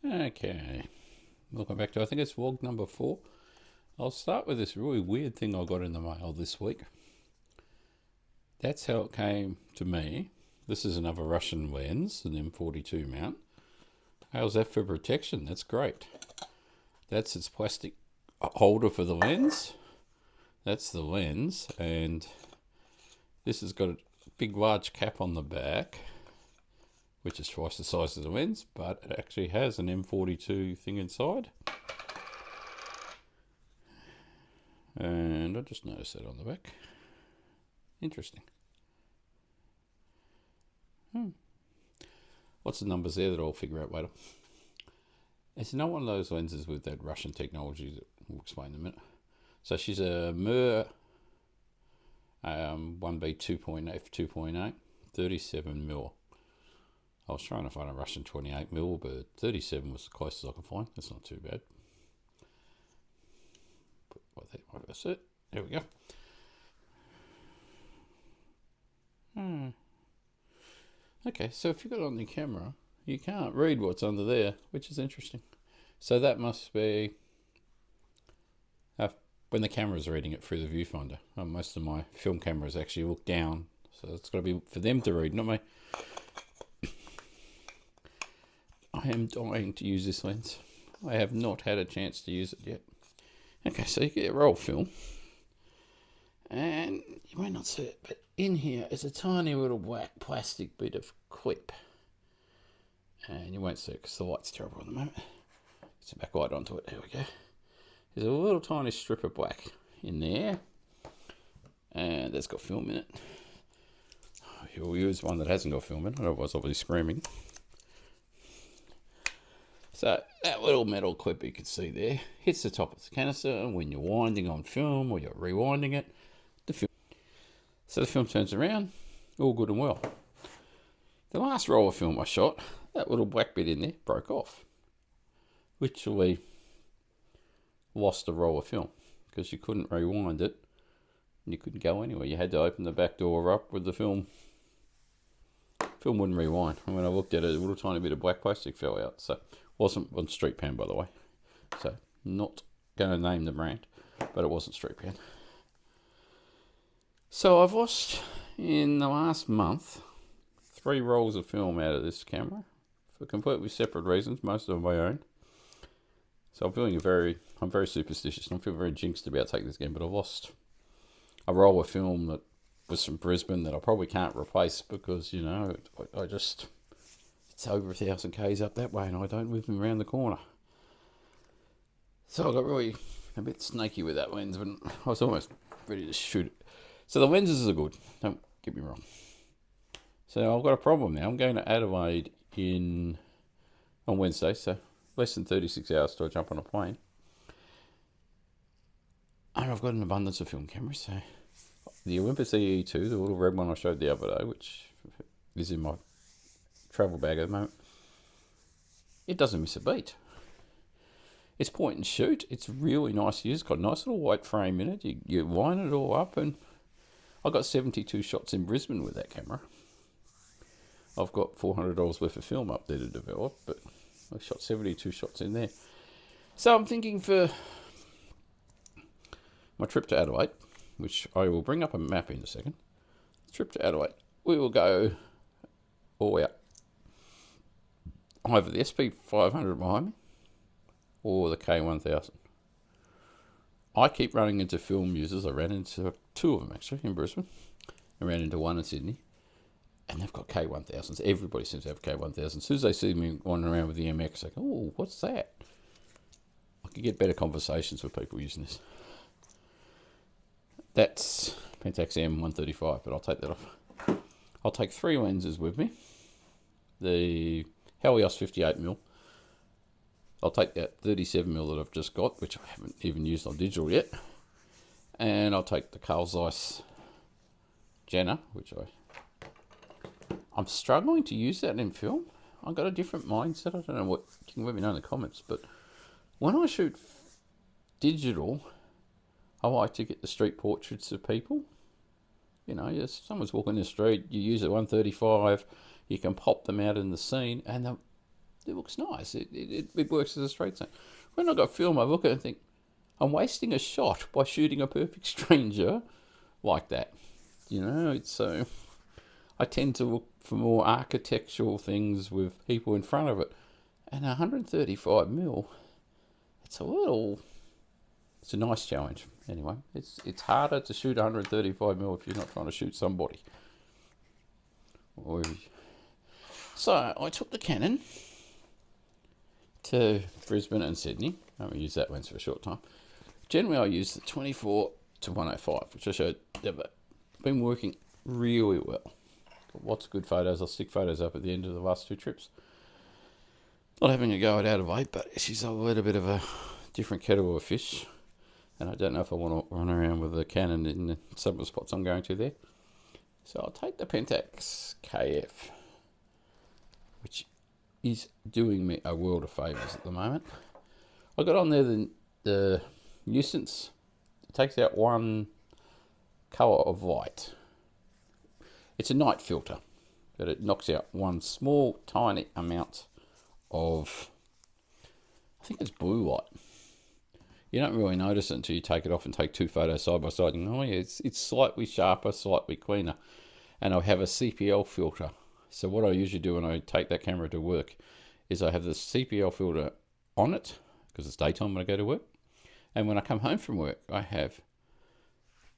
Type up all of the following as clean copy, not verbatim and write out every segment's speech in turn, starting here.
Okay, welcome back to, I think it's vlog number 4. I'll start with this really weird thing I got in the mail this week. That's how it came to me. This is another Russian lens, an M42 mount. How's that for protection? That's great. That's its plastic holder for the lens. That's the lens, and this has got a big large cap on the back, which is twice the size of the lens, but it actually has an M42 thing inside. And I just noticed that on the back. Interesting. Lots of numbers there that I'll figure out later. It's not one of those lenses with that Russian technology that we'll explain in a minute. So she's a Mer 1B 2.8 f2.8, 37mm. I was trying to find a Russian 28mm, but 37 was the closest I could find. That's not too bad. That's it. There we go. Okay, so if you've got it on the camera, you can't read what's under there, which is interesting. So that must be when the camera's reading it through the viewfinder. Most of my film cameras actually look down, so it's got to be for them to read, not me. I am dying to use this lens. I have not had a chance to use it yet. Okay, so you get a roll film, and you might not see it, but in here is a tiny little black plastic bit of clip. And you won't see it because the light's terrible at the moment. Get some backlight onto it. There we go. There's a little tiny strip of black in there, and that's got film in it. You'll use one that hasn't got film in it, otherwise I'll be screaming. So that little metal clip you can see there hits the top of the canister, and when you're winding on film or you're rewinding it, the film turns around, all good and well. The last roll of film I shot, that little black bit in there broke off. Literally lost a roll of film because you couldn't rewind it and you couldn't go anywhere. You had to open the back door up with the film. Film wouldn't rewind. And when I looked at it, a little tiny bit of black plastic fell out. So wasn't on Street Pan, by the way. So not going to name the brand, but it wasn't Street Pan. So I've lost, in the last month, 3 rolls of film out of this camera for completely separate reasons, most of them my own. So I'm very superstitious and I feel very jinxed about taking this game, but I've lost a roll of film that was from Brisbane that I probably can't replace because, it's over 1,000 k's up that way and I don't live around the corner. So I got really a bit snaky with that lens, but I was almost ready to shoot it. So the lenses are good, don't get me wrong. So I've got a problem now. I'm going to Adelaide on Wednesday, so less than 36 hours till I jump on a plane. And I've got an abundance of film cameras, so the Olympus EE2, the little red one I showed the other day, which is in my travel bag at the moment, it doesn't miss a beat. It's point and shoot. It's really nice to use. It's got a nice little white frame in it. You line it all up, and I got 72 shots in Brisbane with that camera. I've got $400 worth of film up there to develop, but I shot 72 shots in there. So I'm thinking for my trip to Adelaide, which I will bring up a map in a second. Trip to Adelaide, we will go all the way up. Either the SP500 behind me or the K1000. I keep running into film users. I ran into 2 of them actually in Brisbane. I ran into 1 in Sydney. And they've got K1000s. Everybody seems to have K1000s. As soon as they see me wandering around with the MX, they go, oh, what's that? I could get better conversations with people using this. That's Pentax M135, but I'll take that off. I'll take 3 lenses with me. The Helios 58mm. I'll take that 37mm that I've just got, which I haven't even used on digital yet. And I'll take the Carl Zeiss Jenna, which I'm struggling to use that in film. I've got a different mindset. I don't know what, you can let me know in the comments, but when I shoot digital, I like to get the street portraits of people. If someone's walking the street, you use a 135, you can pop them out in the scene, and it looks nice. It works as a straight zone. When I got film, I look at it and think, I'm wasting a shot by shooting a perfect stranger like that. It's so. I tend to look for more architectural things with people in front of it. And 135 mil, it's a little. It's a nice challenge. Anyway, it's harder to shoot 135 mil if you're not trying to shoot somebody. So I took the Canon to Brisbane and Sydney. I only used that lens for a short time. Generally, I use the 24 to 105, which I showed. Been working really well. Got lots of good photos. I'll stick photos up at the end of the last two trips. Not having a go at Adelaide, but she's a little bit of a different kettle of fish. And I don't know if I want to run around with a Canon in some of the spots I'm going to there. So I'll take the Pentax KF, which is doing me a world of favours at the moment. I got on there the nuisance. It takes out one colour of light. It's a night filter, but it knocks out one small, tiny amount of, I think it's blue light. You don't really notice it until you take it off and take two photos side by side. And oh yeah, it's slightly sharper, slightly cleaner. And I have a CPL filter. So what I usually do when I take that camera to work is I have the CPL filter on it, because it's daytime when I go to work. And when I come home from work, I have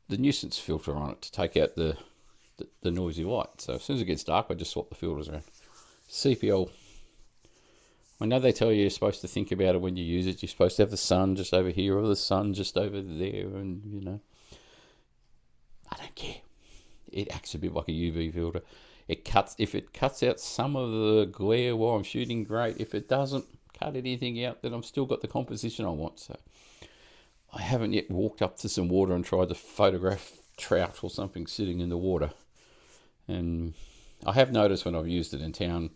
the nuisance filter on it to take out the noisy light. So as soon as it gets dark, I just swap the filters around. CPL. I know they tell you you're supposed to think about it when you use it. You're supposed to have the sun just over here or the sun just over there, and I don't care. It acts a bit like a UV filter. If it cuts out some of the glare while I'm shooting, great. If it doesn't cut anything out, then I've still got the composition I want. So I haven't yet walked up to some water and tried to photograph trout or something sitting in the water. And I have noticed when I've used it in town,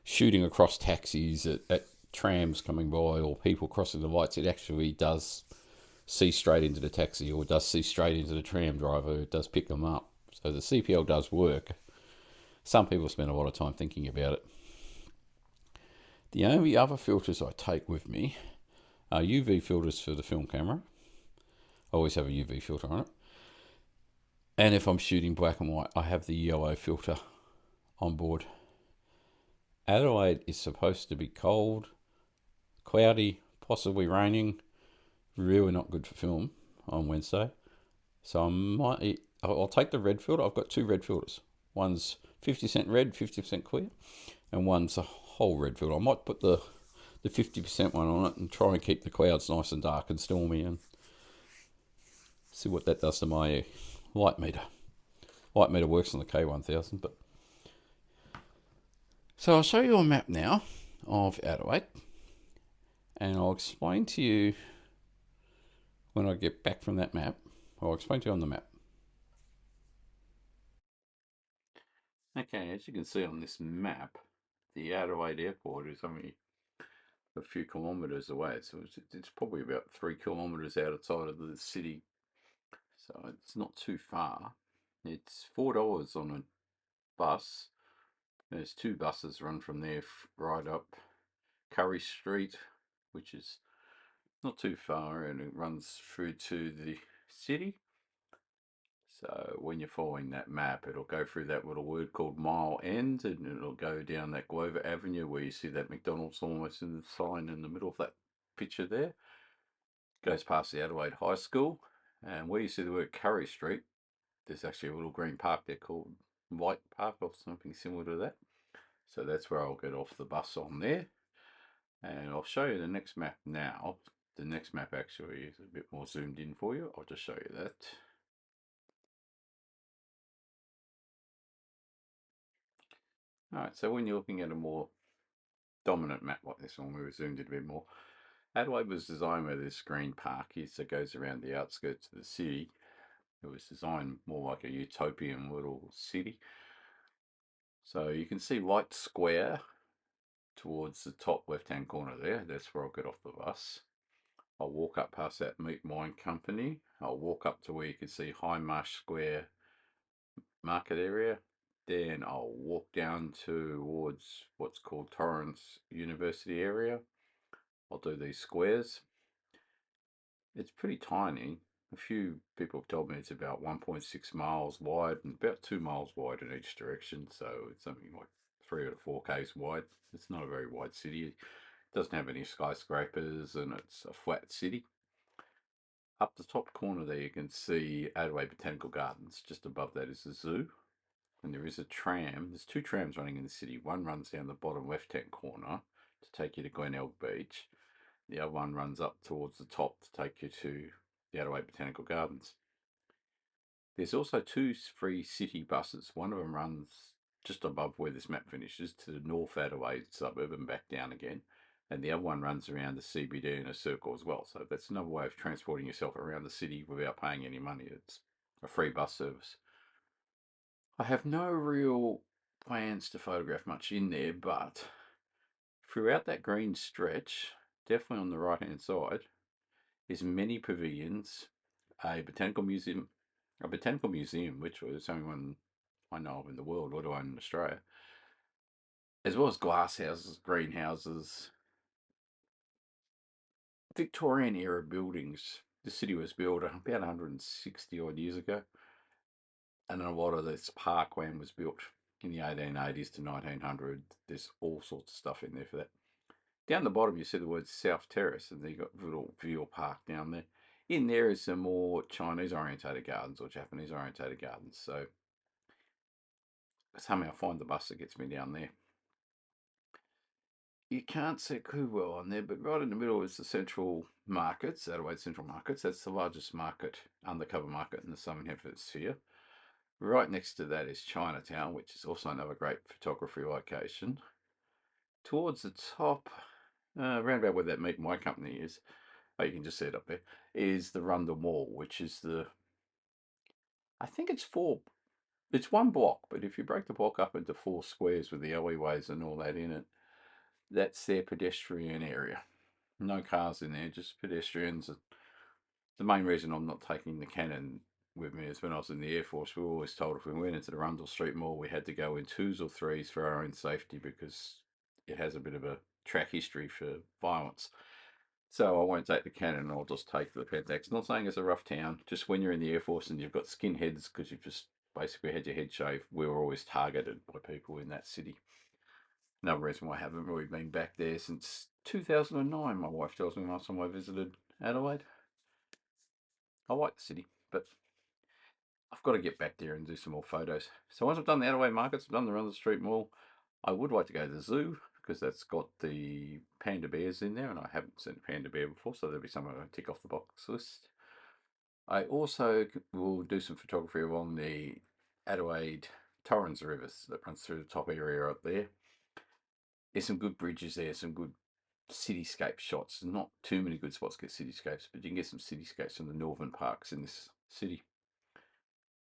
shooting across taxis at trams coming by or people crossing the lights, it actually does see straight into the taxi or does see straight into the tram driver. It does pick them up. So the CPL does work. Some people spend a lot of time thinking about it. The only other filters I take with me are UV filters for the film camera. I always have a UV filter on it. And if I'm shooting black and white, I have the yellow filter on board. Adelaide is supposed to be cold, cloudy, possibly raining. Really not good for film on Wednesday. So I'll take the red filter. I've got two red filters. One's 50% red, 50% clear, and one's a whole red filter. I might put the 50% one on it and try and keep the clouds nice and dark and stormy and see what that does to my light meter. Light meter works on the K1000, but so I'll show you a map now of Adelaide, and I'll explain to you when I get back from that map. I'll explain to you on the map. Okay, as you can see on this map, the Adelaide airport is only a few kilometres away, so it's probably about 3 kilometres outside of the city, so it's not too far. It's $4 on a bus. There's two buses run from there right up Curry Street, which is not too far, and it runs through to the city. So when you're following that map, it'll go through that little word called Mile End, and it'll go down that Glover Avenue where you see that McDonald's almost in the sign in the middle of that picture there. Goes past the Adelaide High School, and where you see the word Curry Street, there's actually a little green park there called White Park or something similar to that. So that's where I'll get off the bus on there. And I'll show you the next map now. The next map actually is a bit more zoomed in for you. I'll just show you that. Alright, so when you're looking at a more dominant map like this one, where we zoomed in a bit more, Adelaide was designed with this green park here that goes around the outskirts of the city. It was designed more like a utopian little city. So you can see Light Square towards the top left-hand corner there. That's where I'll get off the bus. I'll walk up past that Meat Wine Company. I'll walk up to where you can see High Marsh Square market area. Then I'll walk down towards what's called Torrance University area. I'll do these squares. It's pretty tiny. A few people have told me it's about 1.6 miles wide and about 2 miles wide in each direction. So it's something like 3 or 4 k's wide. It's not a very wide city. It doesn't have any skyscrapers and it's a flat city. Up the top corner there, you can see Adelaide Botanical Gardens. Just above that is the zoo. And there is a tram. There's 2 trams running in the city. One runs down the bottom left-hand corner to take you to Glenelg Beach. The other one runs up towards the top to take you to the Adelaide Botanical Gardens. There's also 2 free city buses. One of them runs just above where this map finishes to the North Adelaide suburb and back down again. And the other one runs around the CBD in a circle as well. So that's another way of transporting yourself around the city without paying any money. It's a free bus service. I have no real plans to photograph much in there, but throughout that green stretch, definitely on the right hand side, is many pavilions, a botanical museum, which was the only one I know of in the world, let alone in Australia, as well as glass houses, greenhouses, Victorian era buildings. The city was built about 160 odd years ago, and a lot of this parkland was built in the 1880s to 1900. There's all sorts of stuff in there for that. Down the bottom, you see the word South Terrace, and then you've got a little Veal Park down there. In there is some more Chinese-orientated gardens or Japanese-orientated gardens. So somehow find the bus that gets me down there. You can't see too well on there, but right in the middle is the Central Markets, Adelaide Central Markets. That's the largest market, undercover market in the Southern Hemisphere. Right next to that is Chinatown, which is also another great photography location. Towards the top, around about where that Meet My Company is, oh, you can just see it up there, is the Rundle Mall, which is I think it's 1 block, but if you break the block up into 4 squares with the alleyways and all that in it, that's their pedestrian area. No cars in there, just pedestrians. The main reason I'm not taking the Canon with me is when I was in the Air Force, we were always told if we went into the Rundle Street Mall, we had to go in 2s or 3s for our own safety because it has a bit of a track history for violence. So I won't take the Canon, I'll just take the Pentax. Not saying it's a rough town, just when you're in the Air Force and you've got skinheads because you've just basically had your head shaved, we were always targeted by people in that city. Another reason why I haven't really been back there since 2009, my wife tells me, last time I visited Adelaide. I like the city, but I've got to get back there and do some more photos. So once I've done the Adelaide markets, I've done the Rundle Street Mall, I would like to go to the zoo because that's got the panda bears in there, and I haven't seen a panda bear before, so there'll be something I tick off the box list. I also will do some photography along the Adelaide Torrens rivers that runs through the top area up there. There's some good bridges there, some good cityscape shots. Not too many good spots to get cityscapes, but you can get some cityscapes from the northern parks in this city.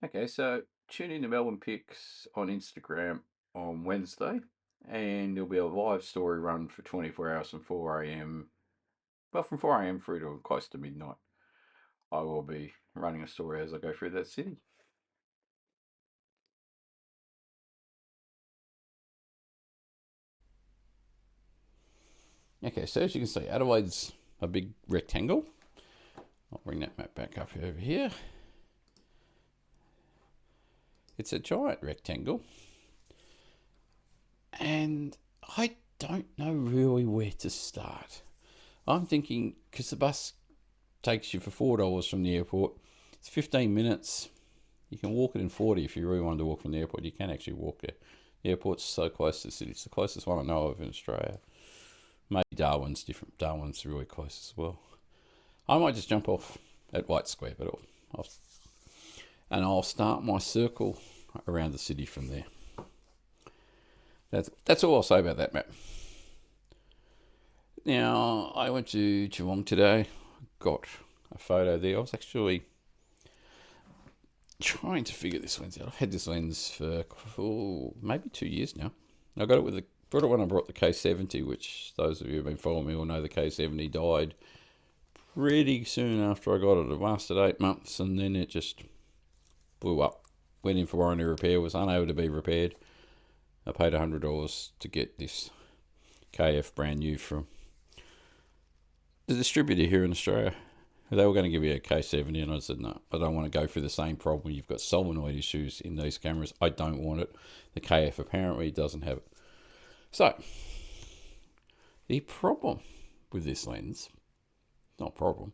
Okay, so tune in to Melbourne Pics on Instagram on Wednesday, and there'll be a live story run for 24 hours from 4 a.m. Well, from 4 a.m. through to close to midnight. I will be running a story as I go through that city. Okay, so as you can see, Adelaide's a big rectangle. I'll bring that map back up over here. It's a giant rectangle. And I don't know really where to start. I'm thinking, because the bus takes you for $4 from the airport, it's 15 minutes. You can walk it in 40 if you really wanted to walk from the airport. You can actually walk there. The airport's so close to the city. It's the closest one I know of in Australia. Maybe Darwin's different. Darwin's really close as well. I might just jump off at White Square, but I'll start my circle around the city from there. That's all I'll say about that map. Now, I went to Geelong today, got a photo there. I was actually trying to figure this lens out. I've had this lens for maybe 2 years now. I got it brought it when I brought the K70, which those of you who've been following me will know the K70 died pretty soon after I got it. It lasted 8 months and then it just blew up went in for warranty repair, was unable to be repaired. I paid $100 to get this KF brand new from the distributor here in Australia. They were going to give you a K70 and I said, no, I don't want to go through the same problem. You've got solenoid issues in these cameras. I don't want it. The KF apparently doesn't have it. So, the problem with this lens, not problem,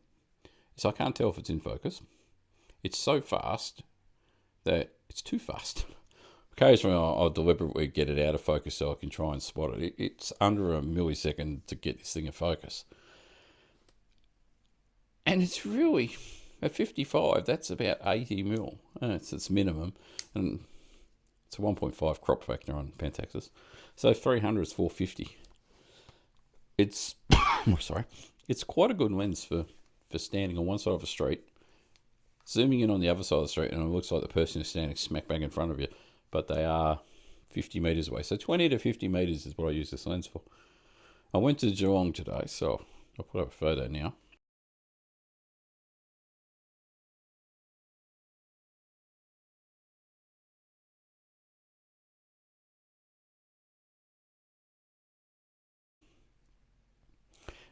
is I can't tell if it's in focus. It's so fast that it's too fast. Occasionally I'll deliberately get it out of focus so I can try and spot it. It's under a millisecond to get this thing in focus. And it's really, at 55, that's about 80 mil. It's its minimum. And it's a 1.5 crop factor on Pentaxes. So 300 is 450. It's, sorry, it's quite a good lens for standing on one side of a street, zooming in on the other side of the street, and it looks like the person is standing smack bang in front of you, but they are 50 metres away. So 20 to 50 metres is what I use this lens for. I went to Geelong today, so I'll put up a photo now.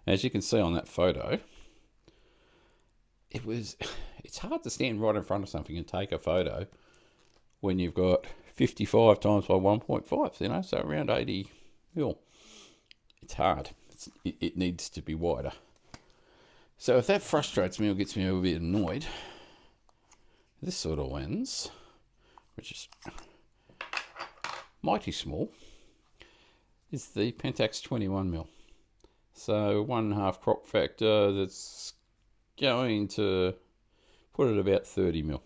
As you can see on that photo, it's hard to stand right in front of something and take a photo when you've got 55 times by 1.5, so around 80 mil. It's hard. It needs to be wider. So if that frustrates me or gets me a little bit annoyed, this sort of lens, which is mighty small, is the Pentax 21mm. So 1.5 crop factor, that's going to put it about 30mm.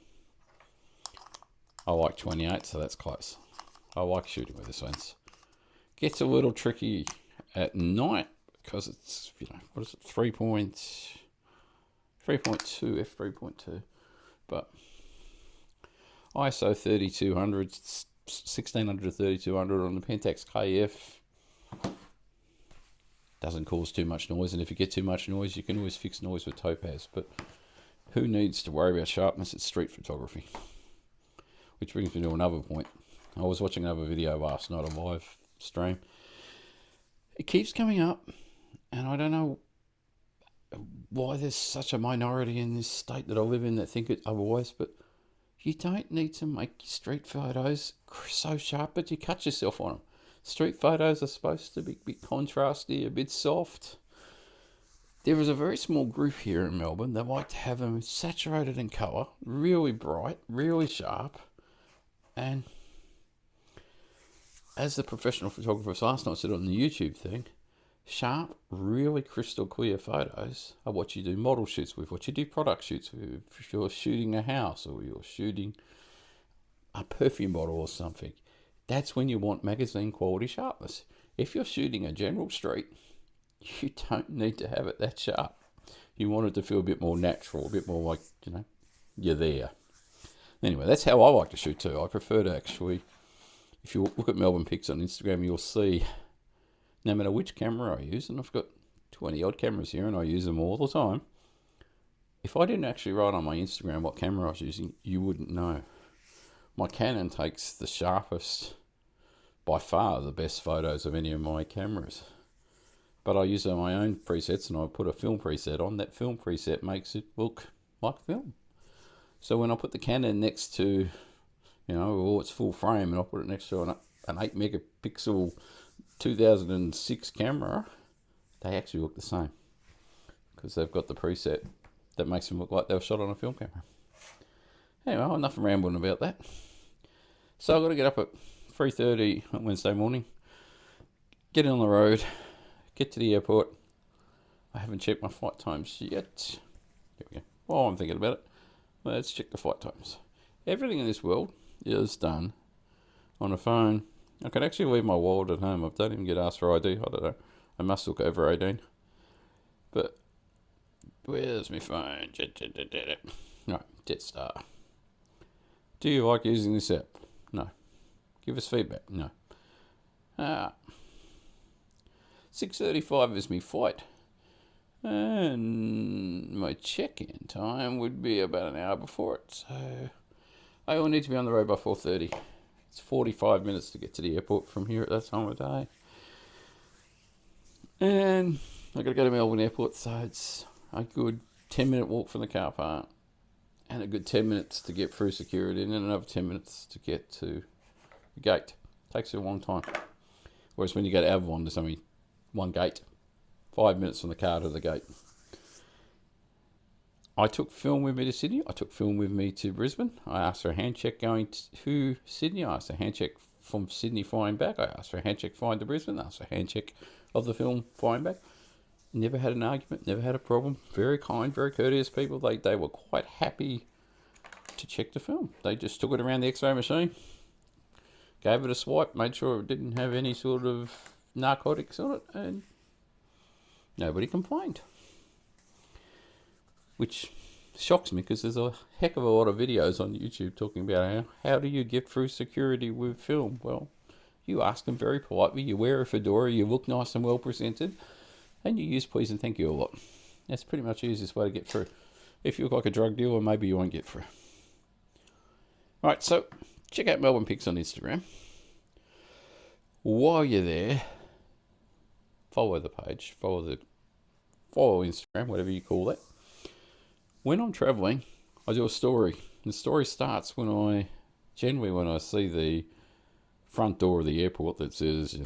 I like 28, so that's close. I like shooting with this lens. Gets a little tricky at night because it's, what is it, 3.2, f3.2, but ISO 3200, 1600 to 3200 on the Pentax KF. Doesn't cause too much noise, and if you get too much noise, you can always fix noise with Topaz, but who needs to worry about sharpness? It's street photography. Which brings me to another point. I was watching another video last night, a live stream. It keeps coming up, and I don't know why there's such a minority in this state that I live in that think it otherwise, but you don't need to make your street photos so sharp that you cut yourself on them. Street photos are supposed to be a bit contrasty, a bit soft. There is a very small group here in Melbourne that like to have them saturated in colour, really bright, really sharp. And as the professional photographers last night said on the YouTube thing, sharp, really crystal clear photos are what you do model shoots with, what you do product shoots with. If you're shooting a house or you're shooting a perfume bottle or something, that's when you want magazine quality sharpness. If you're shooting a general street, you don't need to have it that sharp. You want it to feel a bit more natural, a bit more like, you're there. Anyway, that's how I like to shoot too. I prefer to actually, if you look at Melbourne Pics on Instagram, you'll see no matter which camera I use, and I've got 20 odd cameras here and I use them all the time. If I didn't actually write on my Instagram what camera I was using, you wouldn't know. My Canon takes the sharpest, by far the best photos of any of my cameras. But I use my own presets, and I put a film preset on. That film preset makes it look like film. So when I put the Canon next to, it's full frame, and I put it next to an 8 megapixel 2006 camera, they actually look the same. Because they've got the preset that makes them look like they were shot on a film camera. Anyway, enough rambling about that. So I've got to get up at 3:30 on Wednesday morning, get on the road, get to the airport. I haven't checked my flight times yet. There we go. While I'm thinking about it, let's check the flight times. Everything in this world is done on a phone. I can actually leave my wallet at home. I don't even get asked for ID. I don't know. I must look over 18. But where's my phone? No, Jetstar. Do you like using this app? No. Give us feedback? No. 6:35 is my flight. And my check-in time would be about an hour before it. So I all need to be on the road by 4:30. It's 45 minutes to get to the airport from here at that time of day. And I got to go to Melbourne Airport, so it's a good 10-minute walk from the car park, and a good 10 minutes to get through security, and then another 10 minutes to get to the gate. Takes you a long time. Whereas when you go to Avalon, there's only one gate. 5 minutes from the car to the gate. I took film with me to Sydney. I took film with me to Brisbane. I asked for a hand check going to Sydney. I asked for a hand check from Sydney flying back. I asked for a hand check flying to Brisbane. I asked for a hand check of the film flying back. Never had an argument. Never had a problem. Very kind, very courteous people. They were quite happy to check the film. They just took it around the X-ray machine, gave it a swipe, made sure it didn't have any sort of narcotics on it, and nobody complained. Which shocks me because there's a heck of a lot of videos on YouTube talking about how do you get through security with film. Well, you ask them very politely, you wear a fedora, you look nice and well presented, and you use please and thank you a lot. That's pretty much the easiest way to get through. If you look like a drug dealer, maybe you won't get through. Alright, so check out Melbourne Pics on Instagram. While you're there, follow the page, follow Instagram, whatever you call that. When I'm travelling, I do a story. The story starts when I see the front door of the airport that says,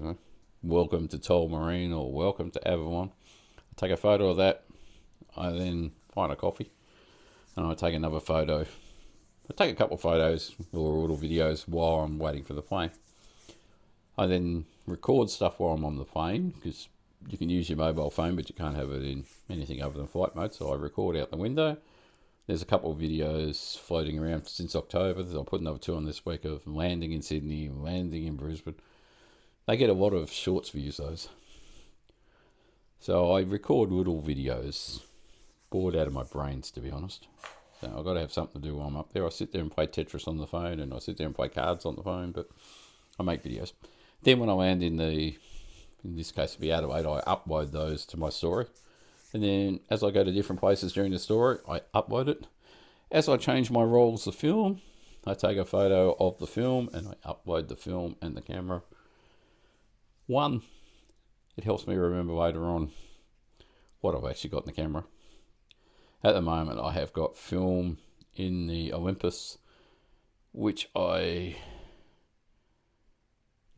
welcome to Tullamarine or welcome to Avalon. I take a photo of that. I then find a coffee and I take another photo. I take a couple of photos or little videos while I'm waiting for the plane. I then record stuff while I'm on the plane because you can use your mobile phone, but you can't have it in anything other than flight mode. So I record out the window. There's a couple of videos floating around since October. I'll put another two on this week of landing in Sydney, landing in Brisbane. They get a lot of shorts views, those. So I record little videos. Bored out of my brains, to be honest. So I've got to have something to do while I'm up there. I sit there and play Tetris on the phone, and I sit there and play cards on the phone, but I make videos. Then when I land in this case it'll be Adelaide, I upload those to my story. And then as I go to different places during the story, I upload it. As I change my rolls of film, I take a photo of the film and I upload the film and the camera. One, it helps me remember later on what I've actually got in the camera. At the moment, I have got film in the Olympus, which I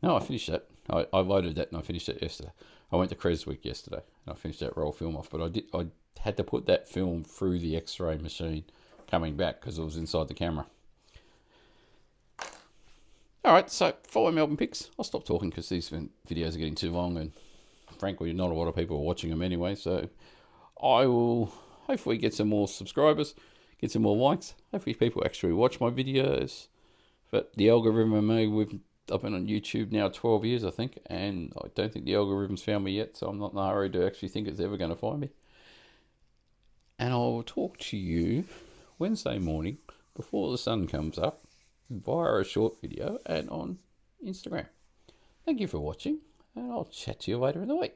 finished that. I loaded that and I finished it yesterday. I went to Creswick yesterday and I finished that roll film off, but I had to put that film through the X-ray machine coming back because it was inside the camera. Alright, so follow Melbourne Pics. I'll stop talking because these videos are getting too long and frankly not a lot of people are watching them anyway, so I will hopefully get some more subscribers, get some more likes. Hopefully people actually watch my videos. But the algorithm I've been on YouTube now 12 years, I think, and I don't think the algorithm's found me yet, so I'm not in a hurry to actually think it's ever going to find me. And I'll talk to you Wednesday morning before the sun comes up via a short video and on Instagram. Thank you for watching, and I'll chat to you later in the week.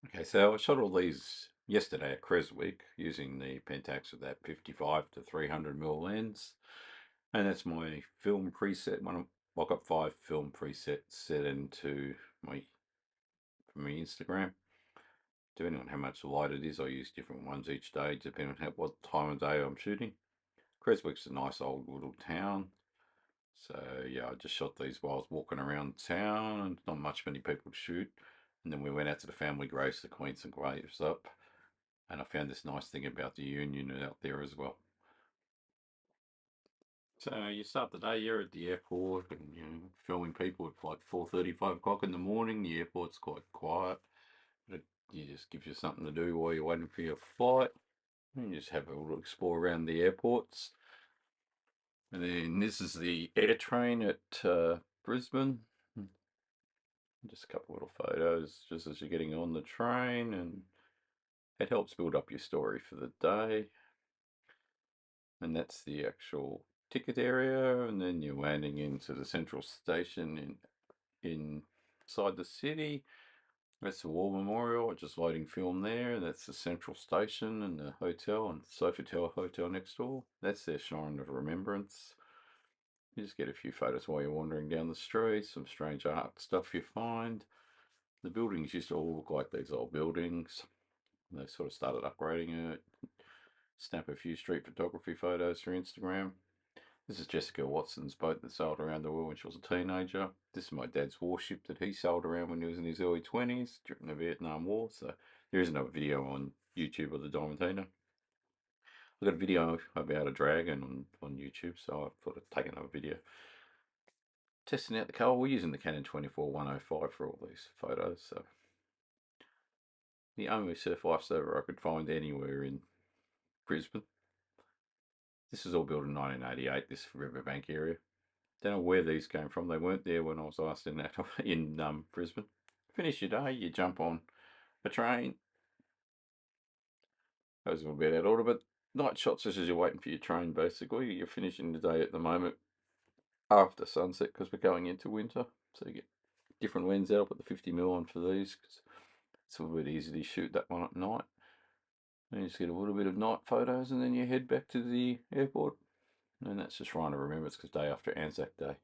Okay, so I shot all these yesterday at Creswick using the Pentax with that 55 to 300mm lens. And that's my film preset. I've got 5 film presets set into my Instagram. Depending on how much light it is, I use different ones each day, depending on what time of day I'm shooting. Creswick's a nice old little town. So yeah, I just shot these while I was walking around town, and not many people to shoot. And then we went out to the family graves, the Queens and Graves up, and I found this nice thing about the Union out there as well. So you start the day, you're at the airport and you're filming people at like 4:30, 5 o'clock in the morning. The airport's quite quiet. It just gives you something to do while you're waiting for your flight. And you just have a little explore around the airports. And then this is the air train at Brisbane. Just a couple little photos just as you're getting on the train, and it helps build up your story for the day. And that's the actual ticket area, and then you're landing into the central station inside the city, That's the War Memorial, just loading film there. That's the Central Station and the hotel and Sofitel Hotel next door. That's their Shrine of Remembrance. You just get a few photos while you're wandering down the street, some strange art stuff you find. The buildings used to all look like these old buildings. They sort of started upgrading it. Snap a few street photography photos for Instagram. This is Jessica Watson's boat that sailed around the world when she was a teenager. This is my dad's warship that he sailed around when he was in his early 20s during the Vietnam War. So there is another video on YouTube of the Diamantina. I've got a video about a dragon on YouTube, so I thought I'd take another video. Testing out the colour, we're using the Canon 24-105 for all these photos. So the only surf lifesaver I could find anywhere in Brisbane. This was all built in 1988, this riverbank area. Don't know where these came from. They weren't there when I was last in that in Brisbane. Finish your day, you jump on a train. That was a little bit out of order, but night shots as you're waiting for your train. Basically, you're finishing the day at the moment after sunset because we're going into winter. So you get different lens out. I'll put the 50mm on for these because it's a little bit easy to shoot that one at night. And you just get a little bit of night photos, and then you head back to the airport. And that's just trying to remember it's because day after Anzac Day.